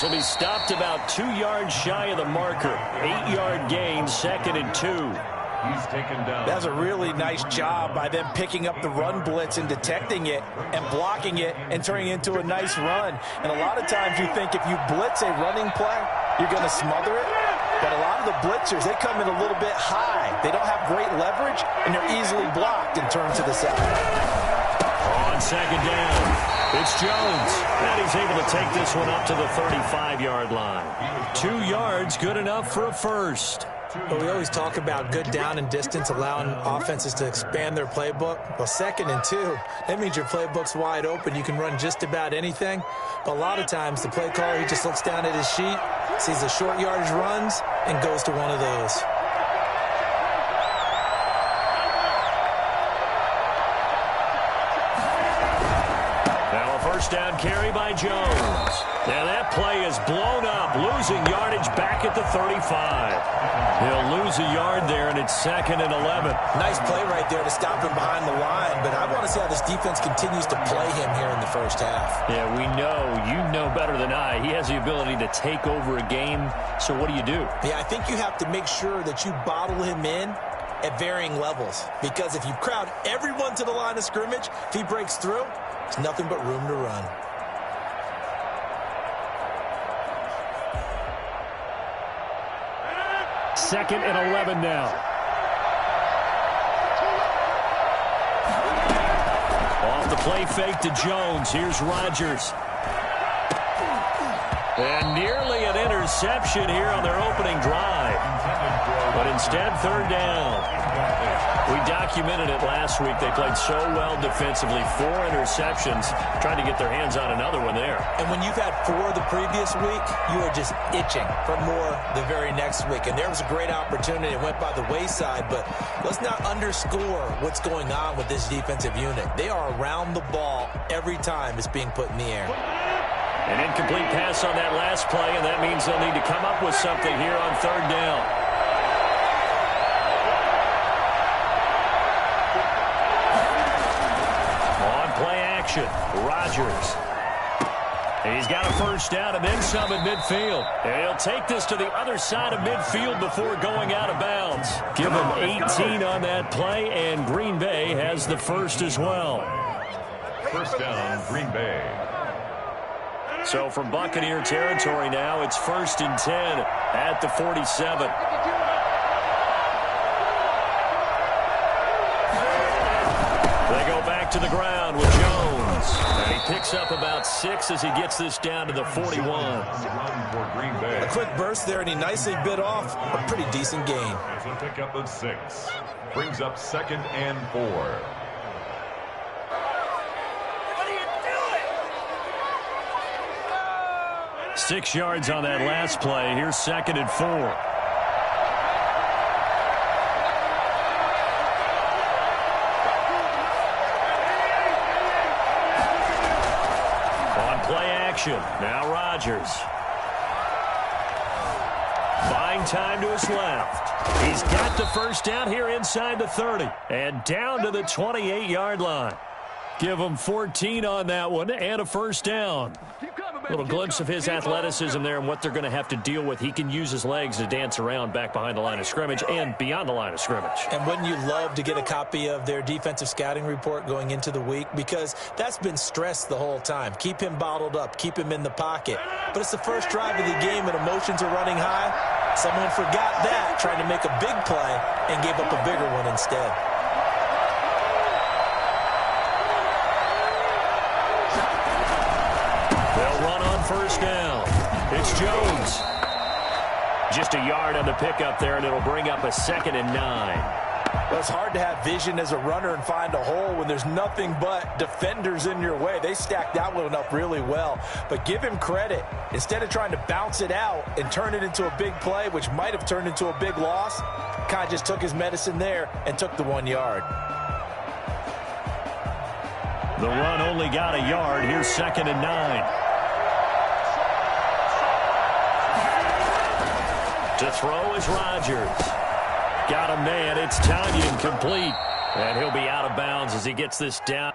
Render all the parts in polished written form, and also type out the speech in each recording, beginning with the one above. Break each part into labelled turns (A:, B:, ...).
A: This will be stopped about 2 yards shy of the marker. 8-yard gain, 2nd and 2.
B: He's taken down.
C: That's a really nice job by them picking up the run blitz and detecting it and blocking it and turning it into a nice run. And a lot of times you think if you blitz a running play, you're going to smother it. But a lot of the blitzers, they come in a little bit high. They don't have great leverage, and they're easily blocked and turned to the side.
A: On 2nd down, it's Jones. And he's able to take this one up to the 35-yard line. 2 yards, good enough for a first.
D: But we always talk about good down and distance, allowing offenses to expand their playbook. Well, 2nd and 2, that means your playbook's wide open. You can run just about anything. But a lot of times, the play caller, he just looks down at his sheet, sees the short yardage runs, and goes to one of those.
A: Now a first down carry by Jones. Now that play is blown up, losing yardage back at the 35. He'll lose a yard there, and it's 2nd and 11.
D: Nice play right there to stop him behind the line, but I want to see how this defense continues to play him here in the first half.
A: Yeah, we know. You know better than I. He has the ability to take over a game, so what do you do?
D: Yeah, I think you have to make sure that you bottle him in at varying levels, because if you crowd everyone to the line of scrimmage, if he breaks through, there's nothing but room to run.
A: Second and 11 now. Off the play fake to Jones. Here's Rodgers. And nearly an interception here on their opening drive. But instead, 3rd down. We documented it last week. They played so well defensively. 4 interceptions. Trying to get their hands on another one there.
D: And when you've had 4 the previous week, you are just itching for more the very next week. And there was a great opportunity. It went by the wayside. But let's not underscore what's going on with this defensive unit. They are around the ball every time it's being put in the air.
A: An incomplete pass on that last play, and that means they'll need to come up with something here on 3rd down. Rodgers. He's got a first down and then some at midfield. And he'll take this to the other side of midfield before going out of bounds. Give him 18 on that play, and Green Bay has the first as well.
B: First down, Green Bay.
A: So from Buccaneer territory now, it's 1st and 10 at the 47. They go back to the ground with Jones. And he picks up about 6 as he gets this down to the 41.
D: A quick burst there, and he nicely bit off a pretty decent gain.
B: It's a pickup of 6. Brings up 2nd and 4.
E: What are you doing?
A: 6 yards on that last play. Here's 2nd and 4. Now Rodgers. Buying time to his left. He's got the first down here inside the 30. And down to the 28-yard line. Give him 14 on that one and a first down. A little glimpse of his athleticism there and what they're going to have to deal with. He can use his legs to dance around back behind the line of scrimmage and beyond the line of scrimmage.
D: And wouldn't you love to get a copy of their defensive scouting report going into the week? Because that's been stressed the whole time. Keep him bottled up. Keep him in the pocket. But it's the first drive of the game and emotions are running high. Someone forgot that, trying to make a big play, and gave up a bigger one instead.
A: First down. It's Jones. Just a yard on the pickup there, and it'll bring up a 2nd and 9.
C: Well, it's hard to have vision as a runner and find a hole when there's nothing but defenders in your way. They stacked that one up really well. But give him credit. Instead of trying to bounce it out and turn it into a big play, which might have turned into a big loss, kind of just took his medicine there and took the 1 yard.
A: The run only got a yard. Here's 2nd and 9. To throw is Rodgers. Got a man. It's Tanyan complete. And he'll be out of bounds as he gets this down.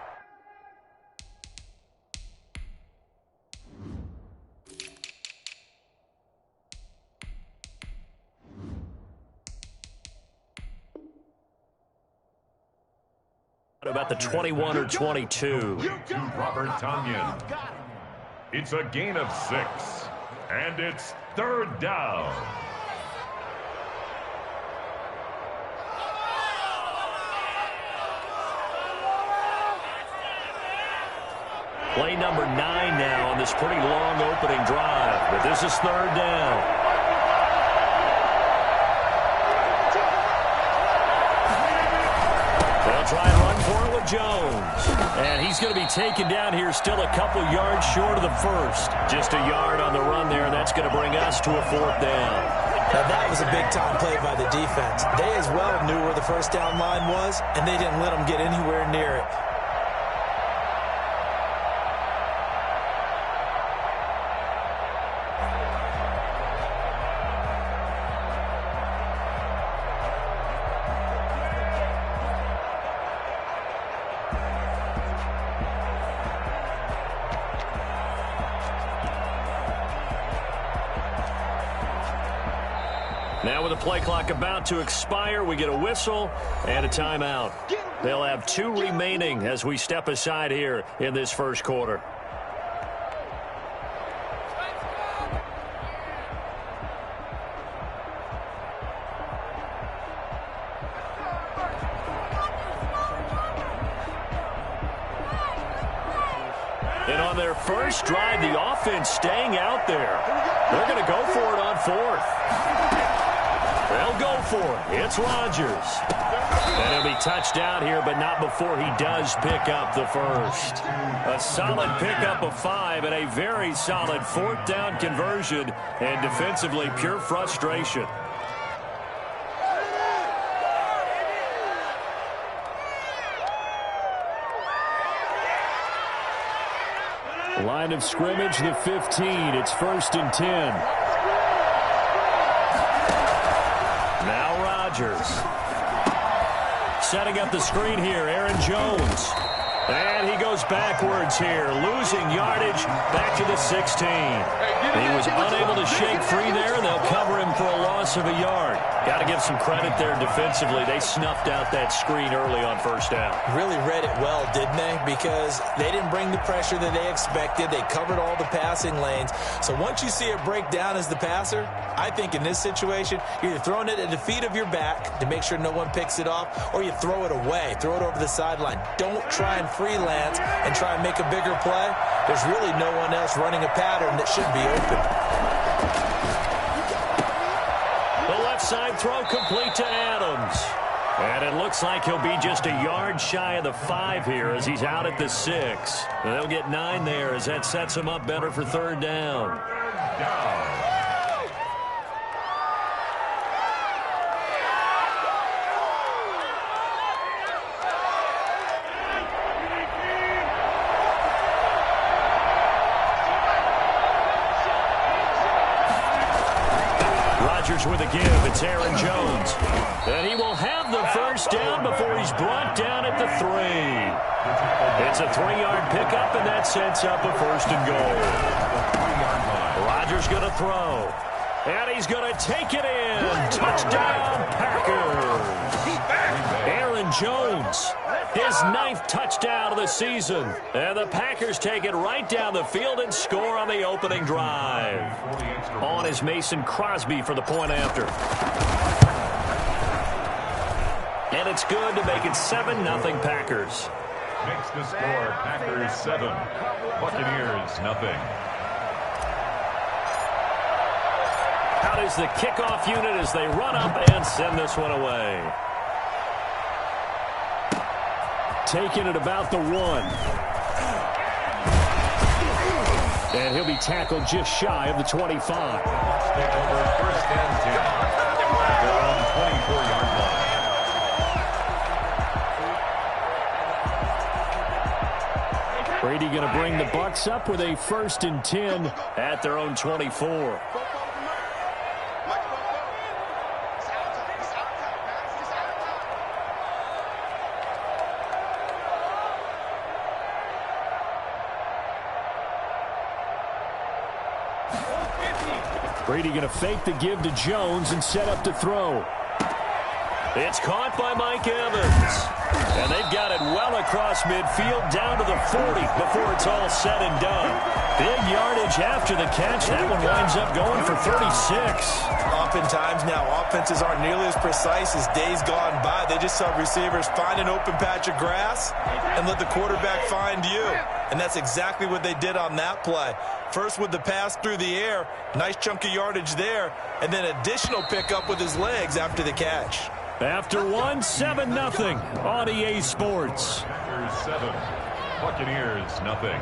A: About the 21 or 22.
B: To Robert Tonyan. It's a gain of 6. And it's third down.
A: Play number 9 now on this pretty long opening drive. But this is third down. They'll try and run for it with Jones. And he's going to be taken down here still a couple yards short of the first. Just a yard on the run there. That's going to bring us to a fourth down.
D: Now that was a big-time play by the defense. They as well knew where the first down line was, and they didn't let them get anywhere near it.
A: Now with the play clock about to expire, we get a whistle and a timeout. They'll have 2 remaining as we step aside here in this first quarter. And on their first drive, the offense staying out there. They're going to go for it on fourth. They'll go for it. It's Rodgers. And he'll be touched out here, but not before he does pick up the first. A solid pickup of 5 and a very solid fourth down conversion. And defensively, pure frustration. Line of scrimmage, the 15. It's 1st and 10. Now Rodgers. Setting up the screen here, Aaron Jones. And he goes backwards here, losing yardage back to the 16. He was unable to shake free there, and they'll cover him for a loss of a yard. Got to give some credit there defensively. They snuffed out that screen early on first down.
D: Really read it well, didn't they? Because they didn't bring the pressure that they expected. They covered all the passing lanes. So once you see it break down as the passer, I think in this situation, you're either throwing it at the feet of your back to make sure no one picks it off, or you throw it away, throw it over the sideline. Don't try and freelance and try and make a bigger play. There's really no one else running a pattern that should be open.
A: The left side throw complete to Adams. And it looks like he'll be just a yard shy of the 5 here as he's out at the 6. And they'll get 9 there as that sets him up better for third down. With a give, it's Aaron Jones. And he will have the first down before he's brought down at the 3. It's a 3-yard pickup, and that sets up a 1st and goal. Rodgers going to throw. And he's going to take it in. Touchdown, Packers. Aaron Jones, his 9th touchdown of the season. And the Packers take it right down the field and score on the opening drive. On is Mason Crosby for the point after. And it's good to make it 7-0 Packers.
B: Makes the score Packers 7, Buccaneers 0.
A: Out is the kickoff unit as they run up and send this one away. Taking it about the 1. And he'll be tackled just shy of the 25.
B: Take over 1st and 10. They're on the 24-yard line.
A: Brady going to bring the Bucs up with a 1st and 10 at their own 24. Brady going to fake the give to Jones and set up to throw. It's caught by Mike Evans. And they've got it well across midfield down to the 40 before it's all said and done. Big yardage after the catch. That one winds up going for 36.
C: Oftentimes now, offenses aren't nearly as precise as days gone by. They just saw receivers find an open patch of grass and let the quarterback find you. And that's exactly what they did on that play. First with the pass through the air, nice chunk of yardage there, and then additional pickup with his legs after the catch.
A: After 7-0 on EA Sports.
B: Packers 7, Buccaneers nothing.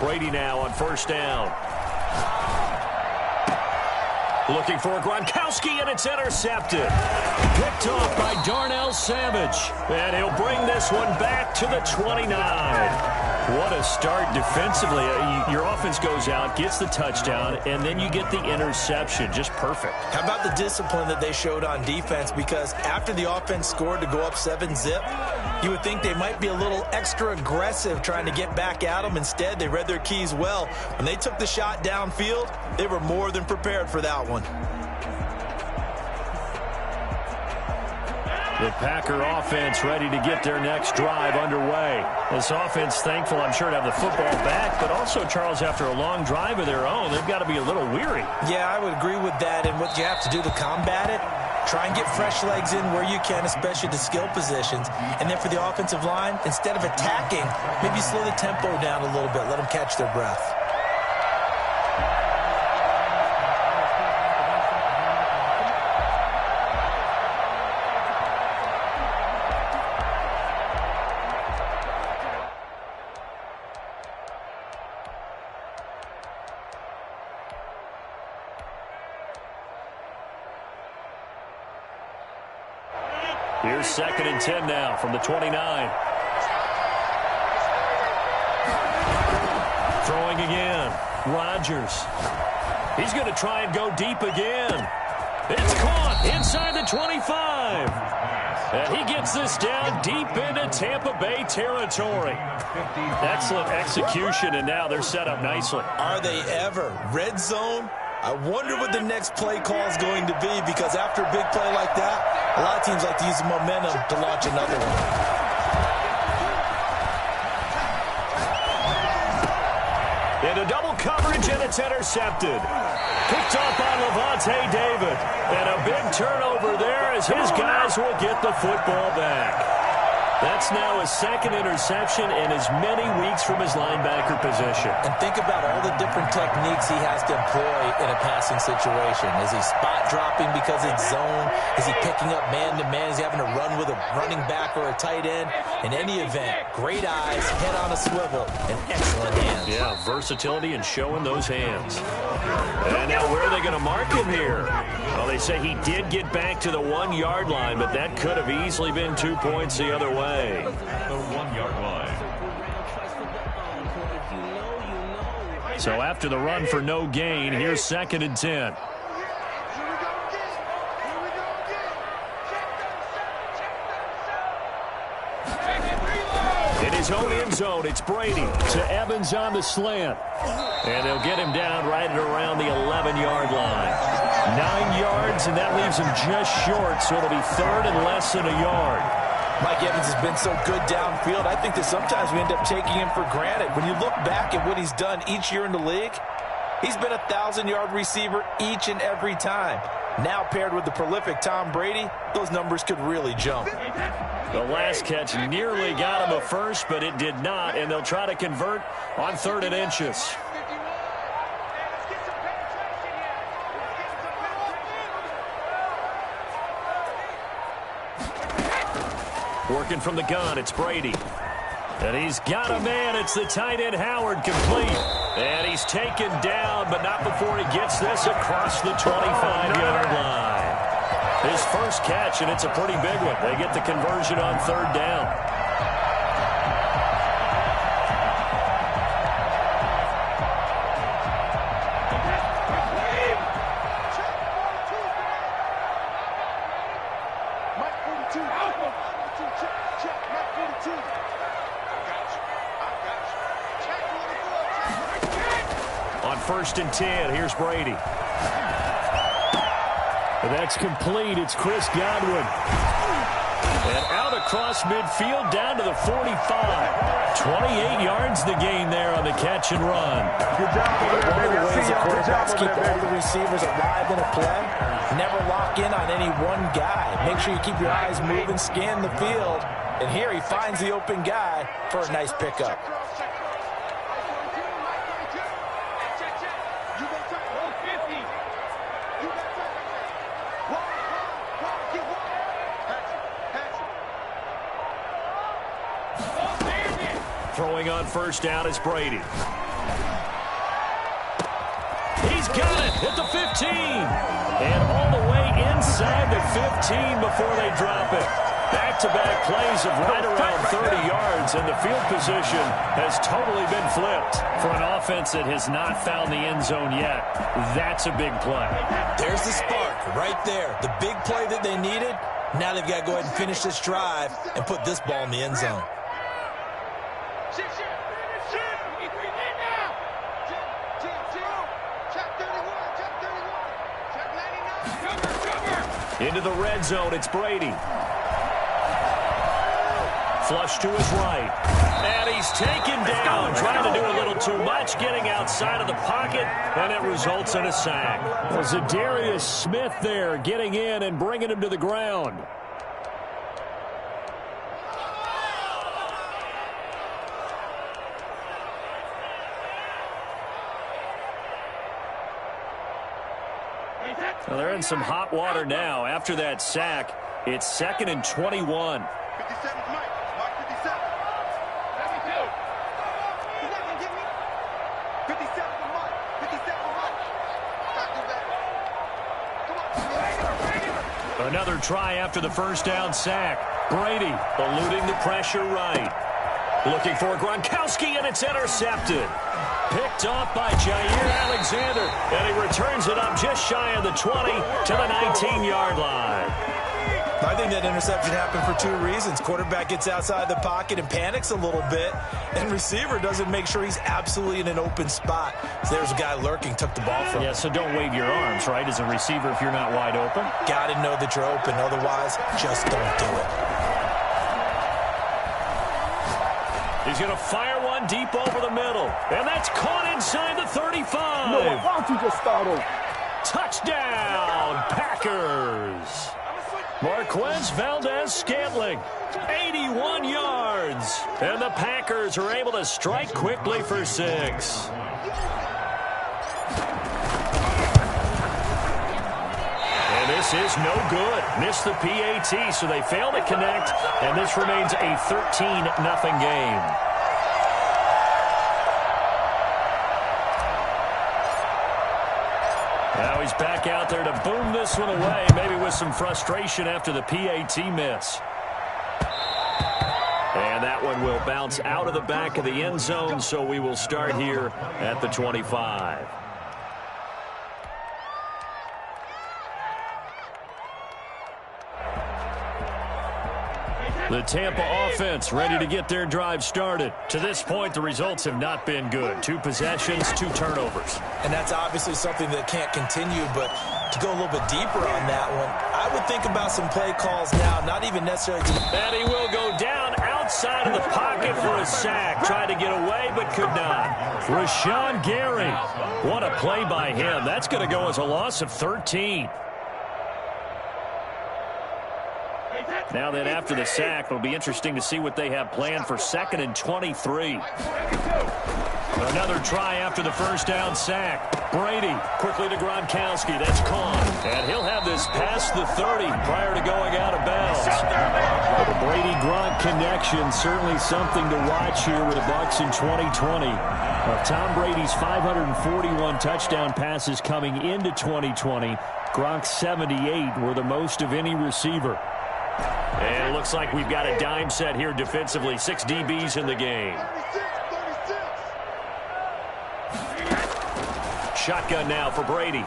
A: Brady now on first down. Looking for Gronkowski, and it's intercepted. Picked off by Darnell Savage. And he'll bring this one back to the 29. What a start defensively. Your offense goes out, gets the touchdown, and then you get the interception. Just perfect.
D: How about the discipline that they showed on defense? Because after the offense scored to go up 7-zip, you would think they might be a little extra aggressive trying to get back at them. Instead, they read their keys well. When they took the shot downfield, they were more than prepared for that one.
A: The Packer offense ready to get their next drive underway. This offense thankful, I'm sure, to have the football back, but also, Charles, after a long drive of their own, they've got to be a little weary.
D: Yeah, I would agree with that, and what you have to do to combat it, try and get fresh legs in where you can, especially the skill positions. And then for the offensive line, instead of attacking, maybe slow the tempo down a little bit, let them catch their breath.
A: Here's 2nd and 10 now from the 29. Throwing again. Rodgers. He's going to try and go deep again. It's caught inside the 25. And he gets this down deep into Tampa Bay territory. Excellent execution, and now they're set up nicely.
D: Are they ever? Red zone? I wonder what the next play call is going to be, because after a big play like that, a lot of teams like to use the momentum to launch another one.
A: Into double coverage, and it's intercepted. Picked off by Lavonte David. And a big turnover there as his guys will get the football back. That's now his 2nd interception in as many weeks from his linebacker position.
D: And think about all the different techniques he has to employ in a passing situation. Is he spot dropping because it's zone? Is he picking up man-to-man? Is he having to run with a running back or a tight end? In any event, great eyes, head on a swivel, and excellent hands.
A: Yeah, versatility and showing those hands. And now where are they going to mark him here? Well, they say he did get back to the 1-yard line, but that could have easily been 2 points the other way.
B: The 1-yard line.
A: So after the run for no gain, here's 2nd and 10. In his own end zone, it's Brady to Evans on the slant. And they'll get him down right at around the 11-yard line. 9 yards, and that leaves him just short, so it'll be 3rd and less than a yard.
C: Mike Evans has been so good downfield. I think that sometimes we end up taking him for granted. When you look back at what he's done each year in the league, he's been a 1,000-yard receiver each and every time. Now paired with the prolific Tom Brady, those numbers could really jump.
A: The last catch nearly got him a first, but it did not, and they'll try to convert on 3rd and inches. Working from the gun, it's Brady. And he's got a man. It's the tight end, Howard, complete. And he's taken down, but not before he gets this across the 25-yard line. His first catch, and it's a pretty big one. They get the conversion on 3rd down. On 1st and 10, here's Brady. That's complete. It's Chris Godwin. And out across midfield down to the 45. 28 yards the gain there on the catch and run.
C: One of the ways the quarterbacks keep all the receivers alive in a play, never lock in on any one guy. Make sure you keep your eyes moving, scan the field. And here he finds the open guy for a nice pickup.
A: Throwing on 1st down is Brady. He's got it at the 15. And all the way inside the 15 before they drop it. Back-to-back plays of right around 30 yards, and the field position has totally been flipped. For an offense that has not found the end zone yet, that's a big play.
D: There's the spark right there. The big play that they needed. Now they've got to go ahead and finish this drive and put this ball in the end zone.
A: Into the red zone, it's Brady. Flush to his right. And he's taken down, trying to do a little too much, getting outside of the pocket, and it results in a sack. Well, Zadarius Smith there getting in and bringing him to the ground. Well, they're in some hot water now. After that sack, it's 2nd and 21.
E: 57 Mike. Mark 57. 72. He's not going to get me. 57 for Mike. 57 for Mike. Not do that. Come on.
A: Another try after the 1st down sack. Brady eluding the pressure right. Looking for Gronkowski, and it's intercepted. Picked off by Jair Alexander, and he returns it up just shy of the 20 to the 19-yard line.
D: I think that interception happened for 2 reasons. Quarterback gets outside the pocket and panics a little bit, and receiver doesn't make sure he's absolutely in an open spot. So there's a guy lurking, took the ball from him.
A: Yeah, so don't wave your arms, right, as a receiver if you're not wide open.
D: Got to know that you're open. Otherwise, just don't do it.
A: He's going to fire one deep over the middle. And that's caught inside the 35.
F: Why don't you just start over?
A: Touchdown, Packers. Marquez Valdez-Scantling, 81 yards. And the Packers are able to strike quickly for 6. And this is no good. Missed the PAT, so they fail to connect, and this remains a 13-0 game. Now he's back out there to boom this one away, maybe with some frustration after the PAT miss. And that one will bounce out of the back of the end zone, so we will start here at the 25. The Tampa offense ready to get their drive started. To this point, the results have not been good. 2 possessions, 2 turnovers.
D: And that's obviously something that can't continue, but to go a little bit deeper on that one, I would think about some play calls now, not even necessarily to...
A: And he will go down outside of the pocket for a sack. Tried to get away, but could not. Rashawn Gary. What a play by him. That's going to go as a loss of 13. Now then, after the sack, it'll be interesting to see what they have planned for 2nd and 23. Another try after the 1st down sack. Brady quickly to Gronkowski. That's caught. And he'll have this past the 30 prior to going out of bounds. Well, the Brady-Gronk connection, certainly something to watch here with the Bucs in 2020. Tom Brady's 541 touchdown passes coming into 2020. Gronk's 78 were the most of any receiver. And it looks like we've got a dime set here defensively. 6 DBs in the game. Shotgun now for Brady.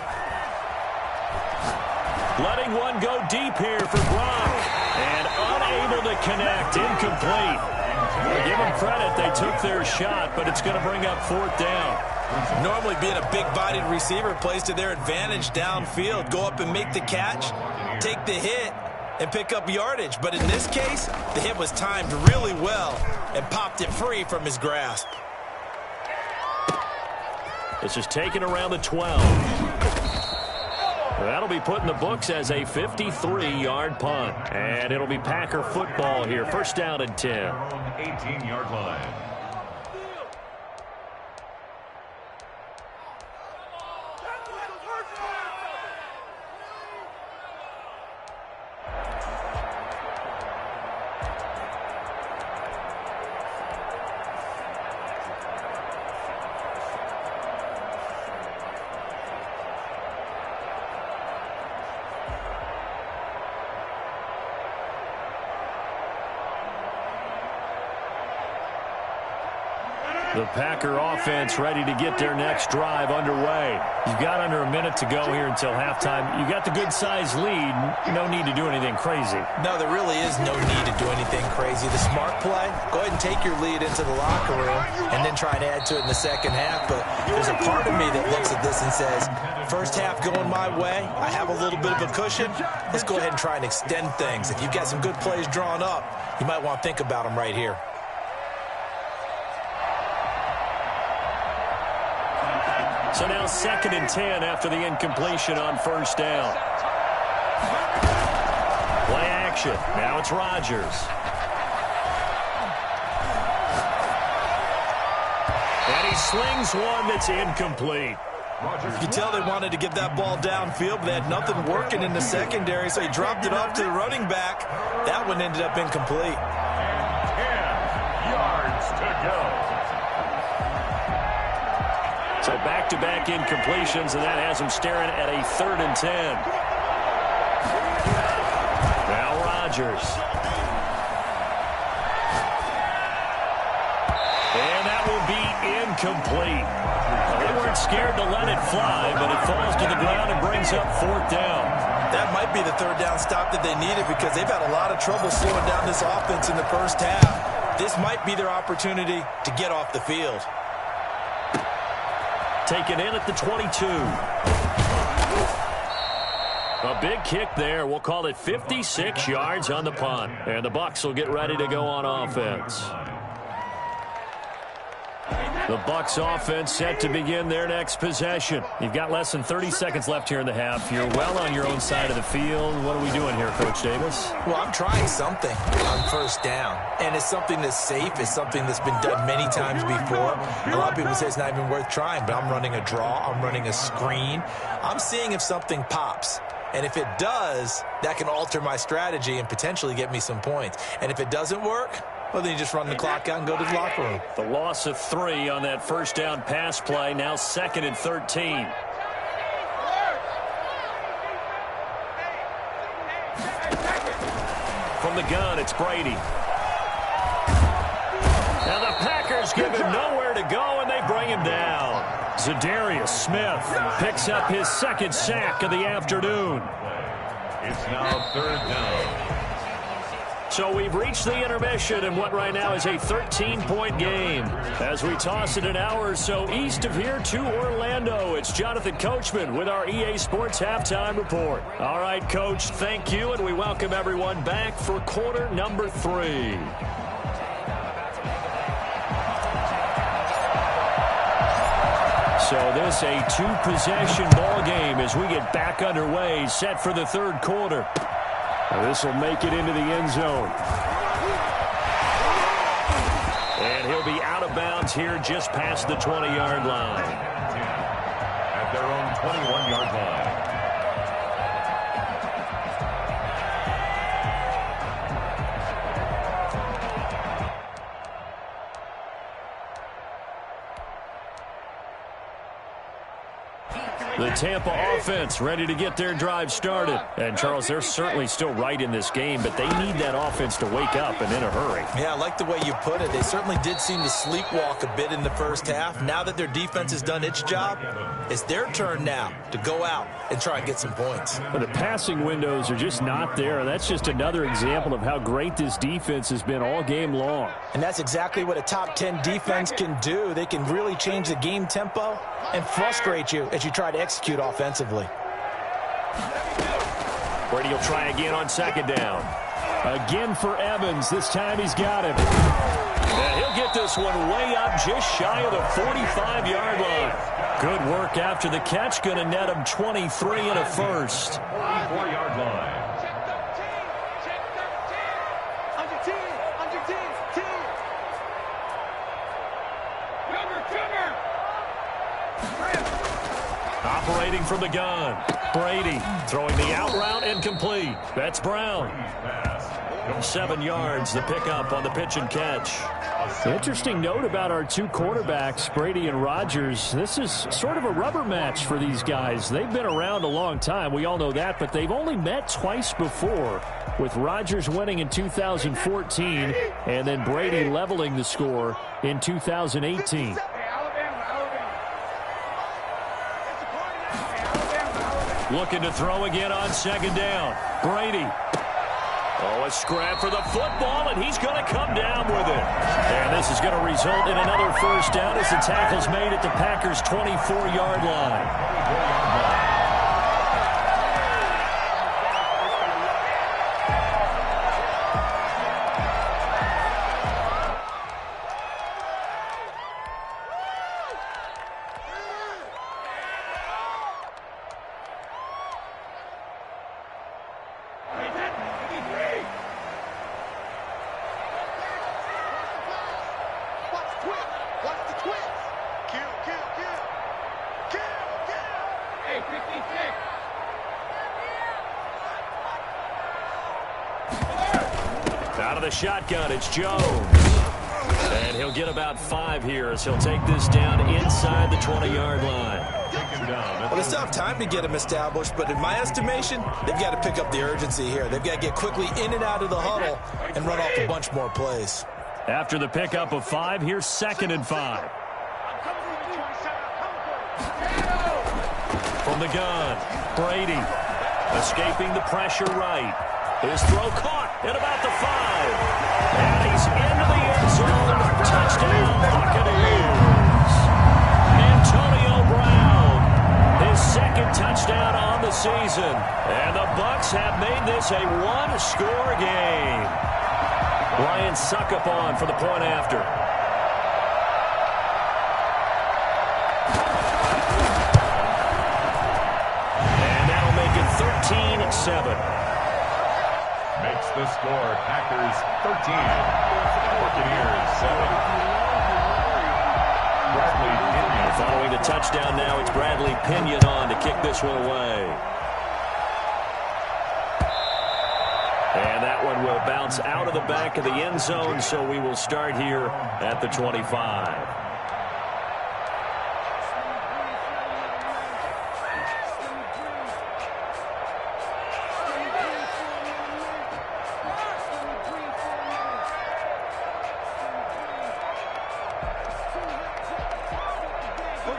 A: Letting one go deep here for Gronk. And unable to connect, incomplete. Well, give them credit, they took their shot, but it's going to bring up 4th down.
D: Normally being a big-bodied receiver plays to their advantage downfield. Go up and make the catch, take the hit, and pick up yardage. But in this case, the hit was timed really well and popped it free from his grasp.
A: This is taken around the 12. That'll be put in the books as a 53-yard punt. And it'll be Packer football here. 1st down and 10.
B: 18-yard line.
A: The Packer offense ready to get their next drive underway. You've got under a minute to go here until halftime. You've got the good-sized lead. No need to do anything crazy.
D: No, there really is no need to do anything crazy. The smart play, go ahead and take your lead into the locker room and then try and add to it in the second half. But there's a part of me that looks at this and says, first half going my way, I have a little bit of a cushion. Let's go ahead and try and extend things. If you've got some good plays drawn up, you might want to think about them right here.
A: So now 2nd and 10 after the incompletion on 1st down. Play action. Now it's Rodgers. And he slings one that's incomplete.
D: You can tell they wanted to get that ball downfield, but they had nothing working in the secondary, so he dropped it off to the running back. That one ended up incomplete.
B: 10 yards to go.
A: So back-to-back incompletions, and that has him staring at a 3rd and 10. Now Rodgers. And that will be incomplete. They weren't scared to let it fly, but it falls to the ground and brings up 4th down.
D: That might be the 3rd down stop that they needed because they've had a lot of trouble slowing down this offense in the first half. This might be their opportunity to get off the field.
A: Taken in at the 22. A big kick there. We'll call it 56 yards on the punt. And the Bucs will get ready to go on offense. The Bucs offense set to begin their next possession. You've got less than 30 seconds left here in the half. You're well on your own side of the field. What are we doing here, Coach Davis?
D: Well, I'm trying something on 1st down. And it's something that's safe. It's something that's been done many times before. A lot of people say it's not even worth trying, but I'm running a draw. I'm running a screen. I'm seeing if something pops. And if it does, that can alter my strategy and potentially get me some points. And if it doesn't work, well, then you just run the clock out and go to the locker room.
A: The loss of 3 on that 1st down pass play. Now 2nd and 13. From the gun, it's Brady. Now the Packers give him nowhere to go, and they bring him down. Zadarius Smith picks up his 2nd sack of the afternoon.
B: It's now 3rd down.
A: So we've reached the intermission in what right now is a 13-point game. As we toss it an hour or so east of here to Orlando, it's Jonathan Coachman with our EA Sports Halftime Report. All right, Coach, thank you, and we welcome everyone back for quarter number 3. So this a 2-possession ball game as we get back underway, set for the 3rd quarter. This will make it into the end zone. And he'll be out of bounds here just past the 20-yard line.
B: At their own 21-yard line.
A: The Tampa offense ready to get their drive started. And, Charles, they're certainly still right in this game, but they need that offense to wake up and in a hurry.
D: Yeah, I like the way you put it. They certainly did seem to sleepwalk a bit in the first half. Now that their defense has done its job, it's their turn now to go out and try and get some points.
A: But the passing windows are just not there. That's just another example of how great this defense has been all game long.
C: And that's exactly what a top 10 defense can do. They can really change the game tempo and frustrate you as you try to execute offensively.
A: Brady will try again on second down. Again for Evans. This time he's got him. And he'll get this one way up just shy of the 45-yard line. Good work after the catch. Going to net him 23 and a first.
B: 44-yard line.
A: Operating from the gun. Brady throwing the out route incomplete. That's Brown. 7 yards, the pickup on the pitch and catch. Interesting note about our two quarterbacks, Brady and Rodgers. This is sort of a rubber match for these guys. They've been around a long time. We all know that, but they've only met twice before, with Rodgers winning in 2014 and then Brady leveling the score in 2018. Looking to throw again on second down. Brady. Oh, a scrap for the football, and he's going to come down with it. And this is going to result in another first down as the tackle's made at the Packers' 24-yard line. Out of the shotgun, it's Jones. And he'll get about 5 here as he'll take this down inside the 20-yard line.
D: Well, it's tough time to get him established, but in my estimation, they've got to pick up the urgency here. They've got to get quickly in and out of the huddle and run off a bunch more plays.
A: After the pickup of 5, here's 2nd and 5. From the gun, Brady escaping the pressure right. His throw caught at about the 5. And he's into the end zone. Touchdown, Buccaneers. Antonio Brown, his 2nd touchdown on the season. And the Bucs have made this a one-score game. Ryan Succop on for the point after. And that'll make it 13-7.
B: Makes the score Packers 13, Buccaneers 7. Bradley Pinion.
A: Following the touchdown now, it's Bradley Pinion on to kick this one away. And that one will bounce out of the back of the end zone, so we will start here at the 25.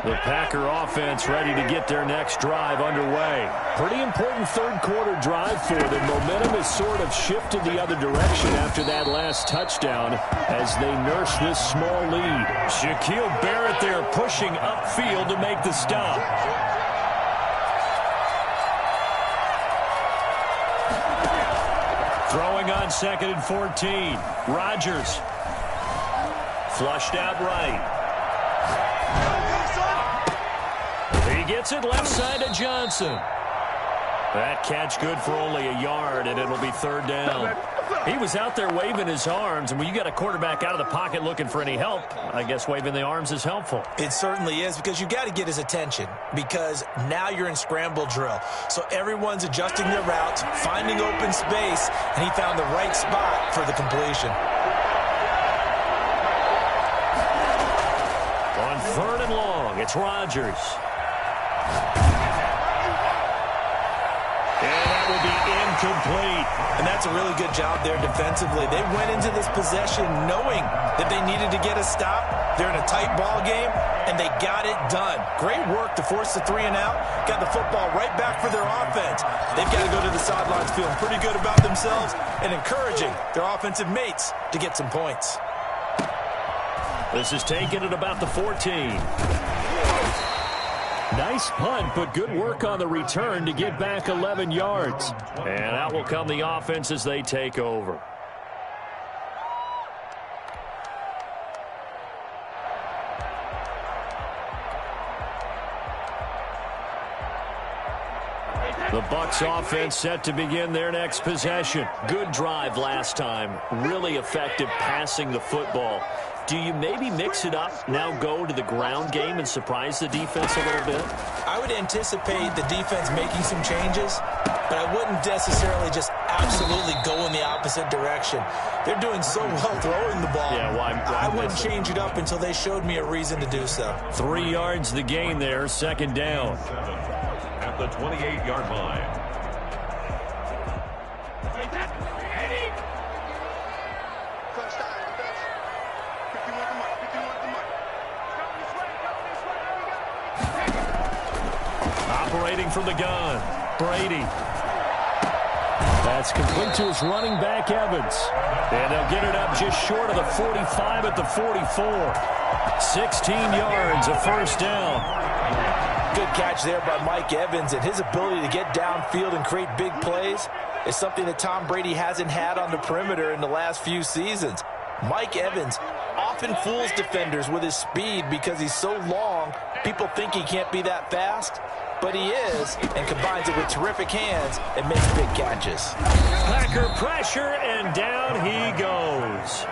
A: The Packer offense ready to get their next drive underway. Pretty important third-quarter drive for them. Momentum has sort of shifted the other direction after that last touchdown as they nurse this small lead. Shaquille Barrett there pushing upfield to make the stop. Throwing on 2nd and 14. Rodgers. Flushed out right. Gets it left side to Johnson. That catch good for only a yard, and it'll be 3rd down. He was out there waving his arms, and when you got a quarterback out of the pocket looking for any help, I guess waving the arms is helpful.
D: It certainly is, because you got to get his attention, because now you're in scramble drill. So everyone's adjusting their routes, finding open space, and he found the right spot for the completion.
A: On 3rd and long, it's Rodgers. that will be incomplete.
D: And that's a really good job there defensively. They went into this possession knowing that they needed to get a stop. They're in a tight ball game, and they got it done. Great work to force the 3 and out. Got the football right back for their offense. They've got to go to the sidelines feeling pretty good about themselves and encouraging their offensive mates to get some points.
A: This is taken at about the 14. Nice punt, but good work on the return to get back 11 yards. And out will come the offense as they take over. The Bucs offense set to begin their next possession. Good drive last time. Really effective passing the football. Do you maybe mix it up, now go to the ground game and surprise the defense a little bit?
D: I would anticipate the defense making some changes, but I wouldn't necessarily just absolutely go in the opposite direction. They're doing so well throwing the ball.
A: Yeah,
D: I wouldn't change it up until they showed me a reason to do so.
A: 3 yards the gain there, second down.
B: At the 28-yard line.
A: Operating from the gun, Brady. That's complete to his running back, Evans. And they'll get it up just short of the 45 at the 44. 16 yards, a first down.
C: Good catch there by Mike Evans, and his ability to get downfield and create big plays is something that Tom Brady hasn't had on the perimeter in the last few seasons. Mike Evans often fools defenders with his speed because he's so long. People think he can't be that fast, but he is, and combines it with terrific hands and makes big catches.
A: Packer pressure, and down he goes.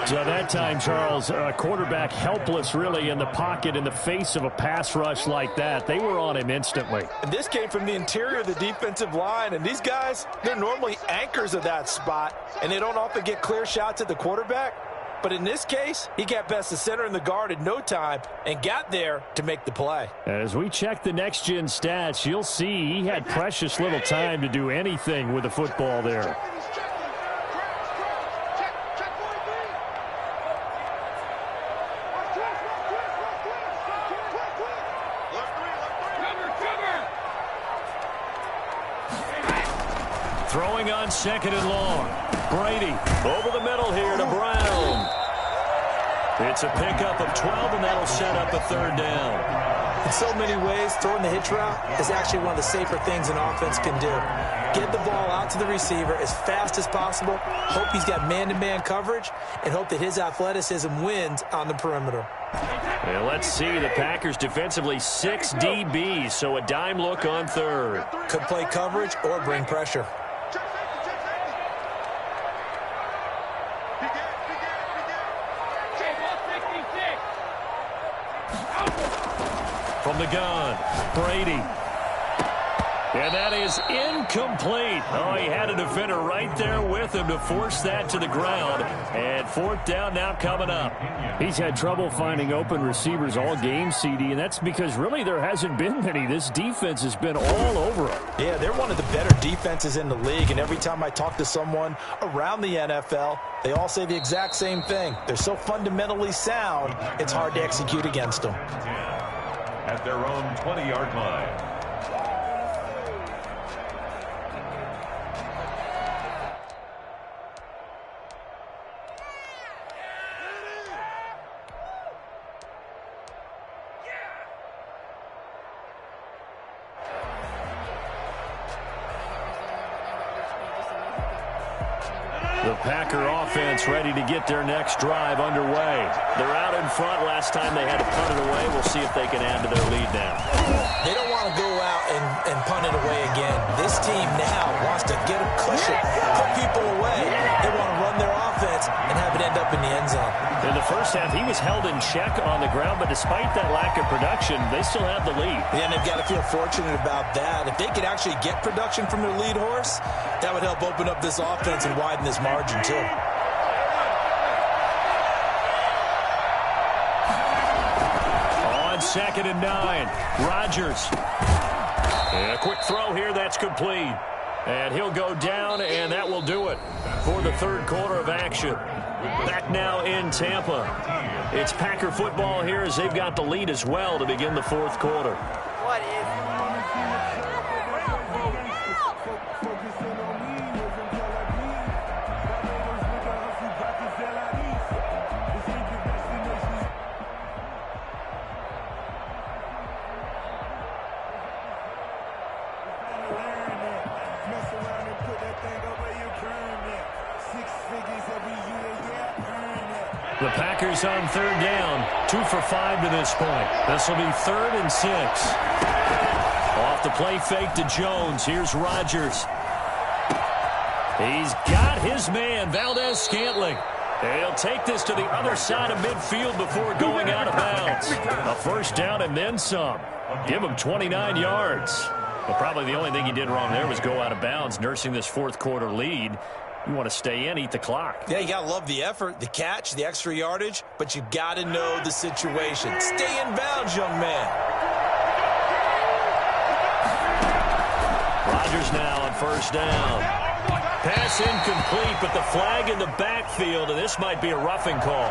A: So that time, Charles, quarterback helpless really in the pocket in the face of a pass rush like that. They were on him instantly.
C: And this came from the interior of the defensive line, and these guys, they're normally anchors of that spot, and they don't often get clear shots at the quarterback. But in this case, he got past the center and the guard in no time and got there to make the play.
A: As we check the next-gen stats, you'll see he had precious little time to do anything with the football there. Throwing on second and long. Brady over the middle here to Brown. It's a pickup of 12, and that'll set up a third down.
D: In so many ways, throwing the hitch route is actually one of the safer things an offense can do. Get the ball out to the receiver as fast as possible, hope he's got man-to-man coverage, and hope that his athleticism wins on the perimeter.
A: Well, let's see. The Packers defensively 6 DBs, so a dime look on third.
D: Could play coverage or bring pressure.
A: From the gun, Brady. And that is incomplete. Oh, he had a defender right there with him to force that to the ground. And fourth down now coming up. He's had trouble finding open receivers all game, CD, and that's because really there hasn't been many. This defense has been all over him.
C: Yeah, they're one of the better defenses in the league, and every time I talk to someone around the NFL, they all say the exact same thing. They're so fundamentally sound, it's hard to execute against them.
B: At their own 20-yard line.
A: The Packer offense ready to get their next drive underway. They're out in front. Last time they had to punt it away. We'll see if they can add to their lead now.
D: They don't want to go out and punt it away again. This team now wants to get a cushion, put people away. They want to run their offense and have it end up in the end zone.
A: In the first half, he was held in check on the ground, but despite that lack of production, they still have the lead.
D: Yeah, and they've got to feel fortunate about that. If they could actually get production from their lead horse, that would help open up this offense and widen this margin, too.
A: On second and 9, Rodgers. And a quick throw here, that's complete. And he'll go down, and that will do it for the third quarter of action. Back now in Tampa. It's Packer football here as they've got the lead as well to begin the fourth quarter.
G: What is
A: The Packers on third down, 2 for 5 to this point. This will be 3rd and 6. Off the play fake to Jones. Here's Rodgers. He's got his man, Valdez-Scantling. He'll take this to the other side of midfield before going out of bounds. A first down and then some. Give him 29 yards. But probably the only thing he did wrong there was go out of bounds, nursing this fourth quarter lead. You want to stay in, eat the clock.
D: Yeah, you got to love the effort, the catch, the extra yardage, but you got to know the situation. Stay in bounds, young man.
A: Rodgers now on first down. Pass incomplete, but the flag in the backfield, and this might be a roughing call.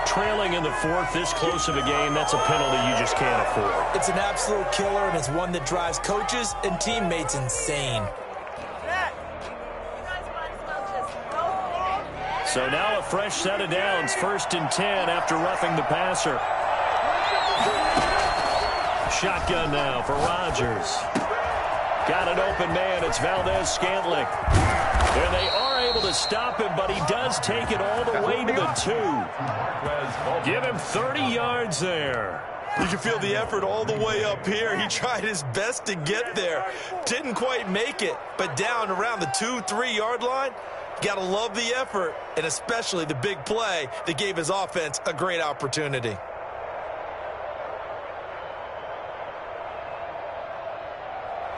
A: Trailing in the fourth, this close of a game, that's a penalty you just can't afford.
D: It's an absolute killer, and it's one that drives coaches and teammates insane.
A: So now a fresh set of downs, 1st and 10 after roughing the passer. Shotgun now for Rodgers. Got an open man, it's Valdez-Scantling. And they are able to stop him, but he does take it all the way to the 2. Give him 30 yards there.
D: You can feel the effort all the way up here. He tried his best to get there. Didn't quite make it, but down around the 2-3 yard line, got to love the effort, and especially the big play that gave his offense a great opportunity.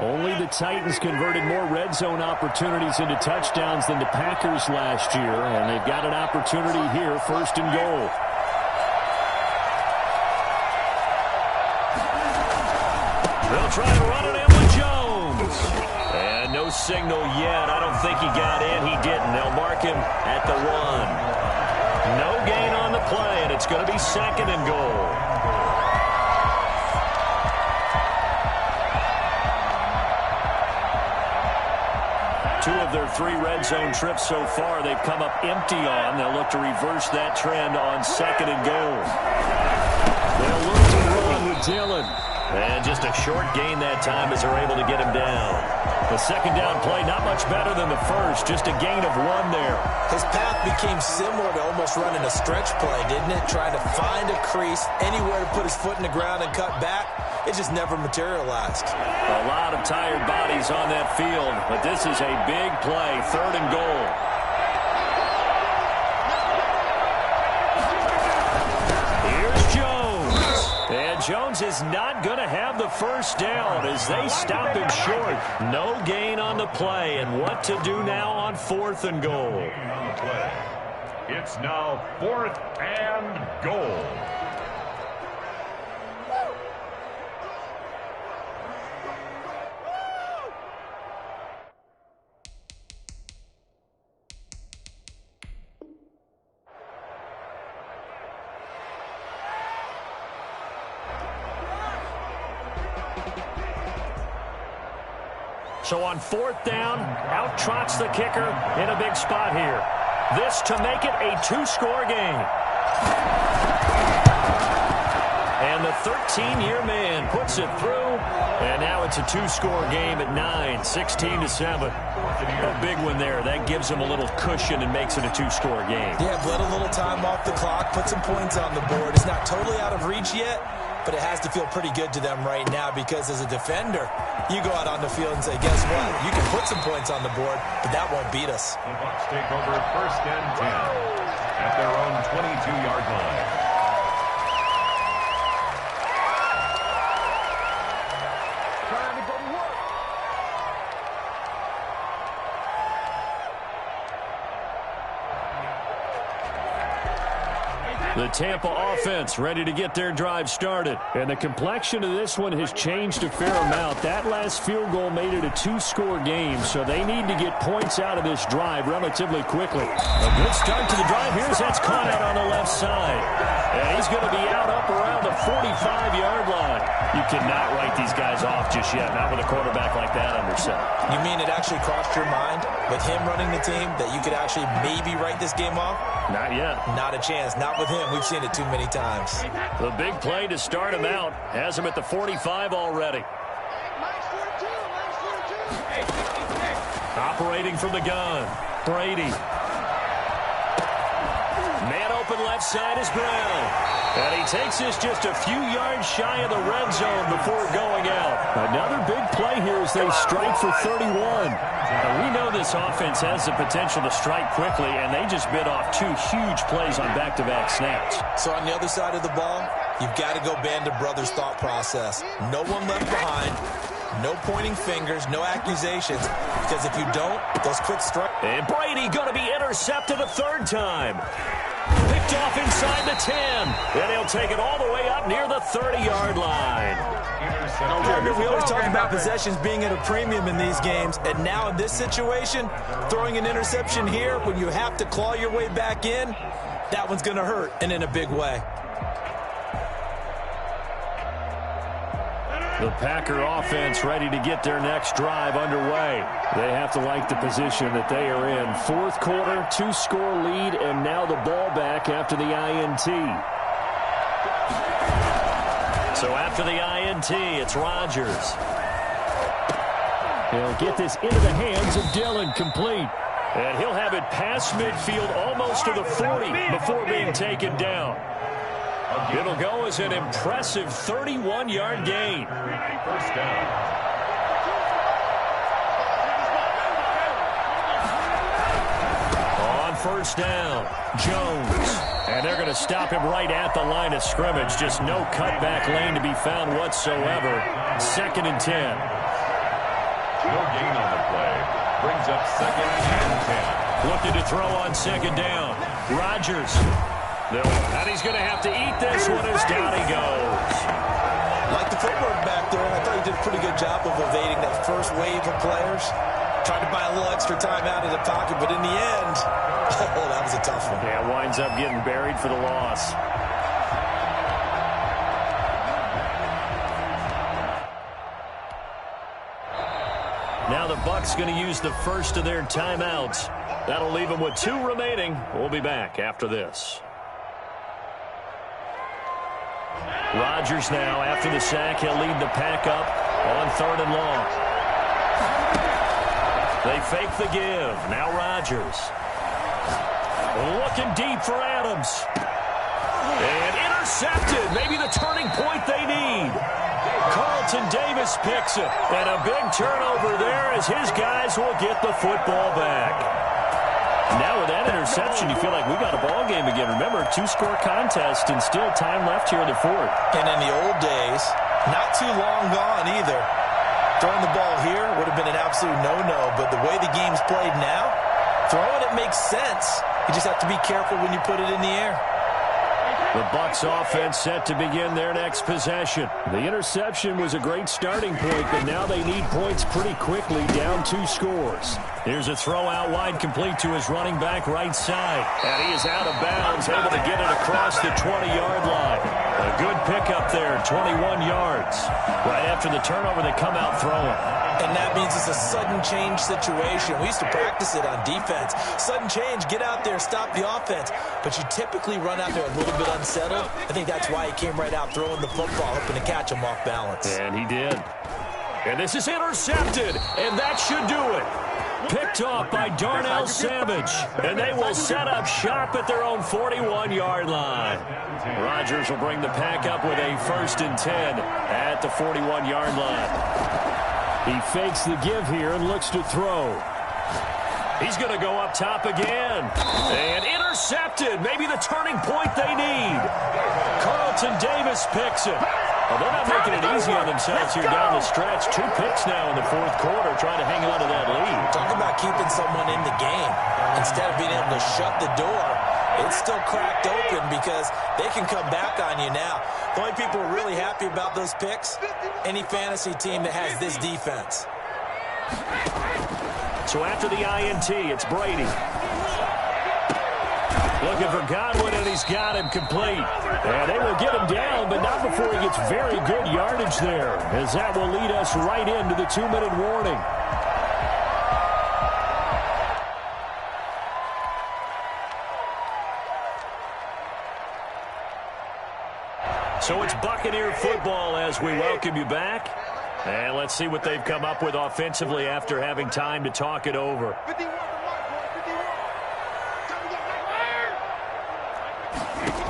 A: Only the Titans converted more red zone opportunities into touchdowns than the Packers last year, and they've got an opportunity here, 1st and goal. They'll try to run it in with Jones. And no signal yet. I don't think he got in. He didn't. They'll mark him at the 1. No gain on the play, and it's going to be 2nd and goal. Two of their 3 red zone trips so far, they've come up empty on. They'll look to reverse that trend on 2nd and goal. They'll look to run with Dillon. And just a short gain that time as they're able to get him down. The 2nd down play, not much better than the first. Just a gain of 1 there.
D: His path became similar to almost running a stretch play, didn't it? Trying to find a crease, anywhere to put his foot in the ground and cut back. It just never materialized.
A: A lot of tired bodies on that field, but this is a big play, 3rd and goal. Here's Jones. And Jones is not going to have the first down as they stop him short. No gain on the play, and what to do now on 4th and goal.
B: It's now 4th and goal.
A: So on 4th down, out trots the kicker in a big spot here. This to make it a 2-score game. And the 13-year man puts it through. And now it's a 2-score game at 9, 16-7. A big one there. That gives them a little cushion and makes it a 2-score game.
D: Yeah, bled a little time off the clock, put some points on the board. It's not totally out of reach yet, but it has to feel pretty good to them right now because as a defender, you go out on the field and say, guess what? You can put some points on the board, but that won't beat us.
B: The Bucs take over 1st and 10 at their own 22-yard line.
A: The Tampa offense ready to get their drive started. And the complexion of this one has changed a fair amount. That last field goal made it a two-score game, so they need to get points out of this drive relatively quickly. A good start to the drive here as that's caught out on the left side. And he's going to be out up around the 45-yard line. You cannot write these guys off just yet, not with a quarterback like that under center.
D: You mean it actually crossed your mind with him running the team that you could actually maybe write this game off?
A: Not yet.
D: Not a chance. Not with him. We've seen it too many times.
A: The big play to start him out has him at the 45 already. Operating from the gun, Brady. Man open left side is Brown. And he takes this just a few yards shy of the red zone before going out. Another big play here as they strike for 31. Now, we know this offense has the potential to strike quickly, and they just bit off two huge plays on back-to-back snaps.
D: So on the other side of the ball, you've got to go band of brothers thought process. No one left behind. No pointing fingers, no accusations, because if you don't, those quick strikes.
A: And Brady going to be intercepted a third time. Picked off inside the 10, and he'll take it all the way up near the 30-yard line.
D: We always talk about possessions being at a premium in these games, and now in this situation, throwing an interception here when you have to claw your way back in, that one's going to hurt, and in a big way.
A: The Packer offense ready to get their next drive underway. They have to like the position that they are in. Fourth quarter, two-score lead, and now the ball back after the INT. So after the INT, it's Rodgers. He'll get this into the hands of Dillon, complete. And he'll have it past midfield almost to the 40 before being taken down. It'll go as an impressive 31-yard gain.
B: First down.
A: On first down, Jones. And they're going to stop him right at the line of scrimmage. Just no cutback lane to be found whatsoever. 2nd and 10.
B: No gain on the play. Brings up 2nd and 10.
A: Looking to throw on 2nd down. Rodgers. And he's going to have to eat this one as down he goes.
D: Like the footwork back there, I thought he did a pretty good job of evading that first wave of players. Tried to buy a little extra time out of the pocket, but in the end, oh, that was a tough one.
A: Yeah, winds up getting buried for the loss. Now the Bucs going to use the first of their timeouts. That'll leave them with 2 remaining. We'll be back after this. Rodgers now, after the sack, he'll lead the pack up on 3rd and long. They fake the give. Now Rodgers. Looking deep for Adams. And intercepted. Maybe the turning point they need. Carlton Davis picks it. And a big turnover there as his guys will get the football back. Now with that interception, you feel like we got a ball game again. Remember, 2-score contest and still time left here in the 4th.
D: And in the old days, not too long gone either. Throwing the ball here would have been an absolute no-no, but the way the game's played now, throwing it makes sense. You just have to be careful when you put it in the air.
A: The Bucs offense set to begin their next possession. The interception was a great starting point, but now they need points pretty quickly, down 2 scores. Here's a throw out wide, complete to his running back right side. And he is out of bounds, able to get it across the 20-yard line. A good pickup there, 21 yards. Right after the turnover, they come out throwing.
D: And that means it's a sudden change situation. We used to practice it on defense. Sudden change, get out there, stop the offense. But you typically run out there a little bit unsettled. I think that's why he came right out throwing the football, hoping to catch him off balance.
A: And he did. And this is intercepted, and that should do it. Picked off by Darnell Savage. And they will set up shop at their own 41-yard line. Rodgers will bring the pack up with a 1st and 10 at the 41-yard line. He fakes the give here and looks to throw. He's going to go up top again. And intercepted. Maybe the turning point they need. Carlton Davis picks it. Well, they're not making it easy on themselves here down the stretch. 2 picks now in the 4th quarter, trying to hang on to that lead.
D: Talk about keeping someone in the game instead of being able to shut the door it's still cracked open because they can come back on you now. The only people who are really happy about those picks, any fantasy team that has this defense.
A: So after the INT, it's Brady. Looking for Godwin, and he's got him complete. And they will get him down, but not before he gets very good yardage there, as that will lead us right into the 2-minute warning. So it's Buccaneer football as we welcome you back. And let's see what they've come up with offensively after having time to talk it over.
E: 51 to 1, boy. 51. Time to get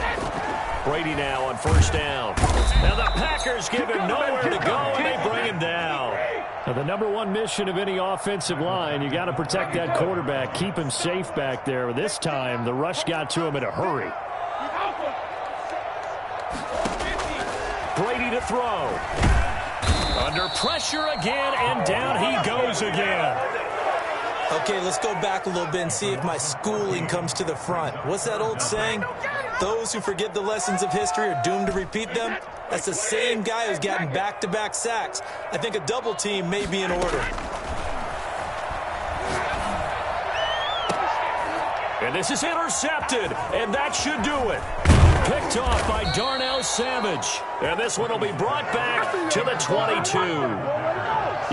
E: right.
A: Brady now on first down. Now the Packers give him nowhere to go, and they bring him down. Now the number one mission of any offensive line, you got to protect that quarterback, keep him safe back there. This time, the rush got to him in a hurry. Brady to throw. Under pressure again, and down he goes again.
D: Okay, let's go back a little bit and see if my schooling comes to the front. What's that old saying? Those who forget the lessons of history are doomed to repeat them. That's the same guy who's gotten back-to-back sacks. I think a double team may be in order.
A: And this is intercepted, and that should do it. Picked off by Darnell Savage. And this one will be brought back to the 22.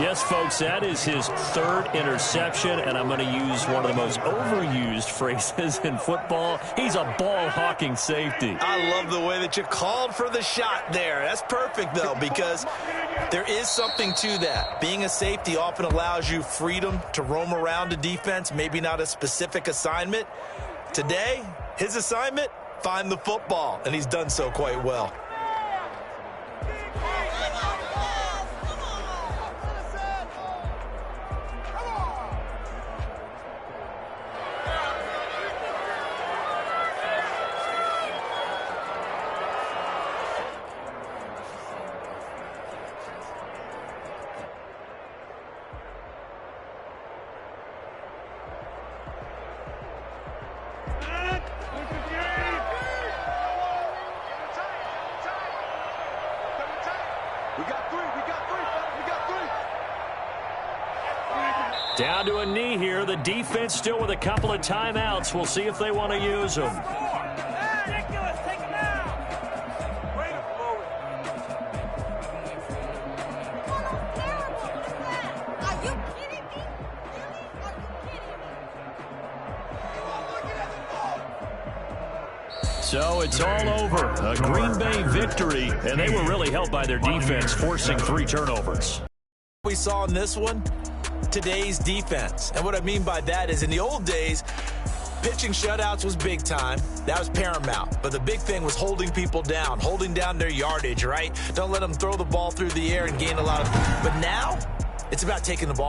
A: Yes, folks, that is his third interception, and I'm going to use one of the most overused phrases in football. He's a ball-hawking safety.
D: I love the way that you called for the shot there. That's perfect, though, because there is something to that. Being a safety often allows you freedom to roam around a defense, maybe not a specific assignment. Today, his assignment, find the football, and he's done so quite well.
A: Down to a knee here. The defense still with a couple of timeouts. We'll see if they want to use them. So it's all over. A Green Bay victory, and they were really helped by their defense, forcing 3 turnovers.
D: We saw in this one, today's defense. And what I mean by that is in the old days, pitching shutouts was big time. That was paramount. But the big thing was holding people down, holding down their yardage, right? Don't let them throw the ball through the air and gain a lot of. But now, it's about taking the ball